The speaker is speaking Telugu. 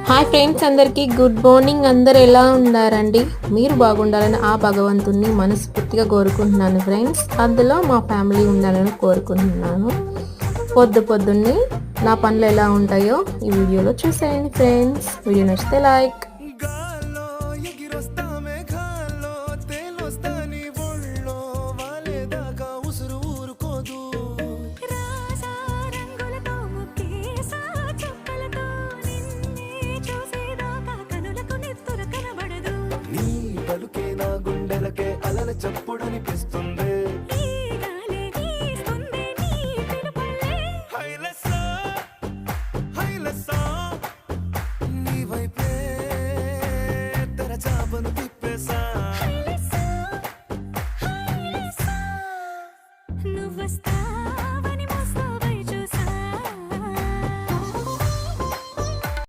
హాయ్ ఫ్రెండ్స్, అందరికీ గుడ్ మార్నింగ్. అందరు ఎలా ఉన్నారండి? మీరు బాగుండాలని ఆ భగవంతుణ్ణి మనస్ఫూర్తిగా కోరుకుంటున్నాను ఫ్రెండ్స్. అందులో మా ఫ్యామిలీ ఉండాలని కోరుకుంటున్నాను. పొద్దున్నే నా పనులు ఎలా ఉంటాయో ఈ వీడియోలో చూసేయండి ఫ్రెండ్స్. వీడియో నచ్చితే లైక్. నీ పలుకే నా గుండెలకే అలల చప్పుడనిపిస్తుంది.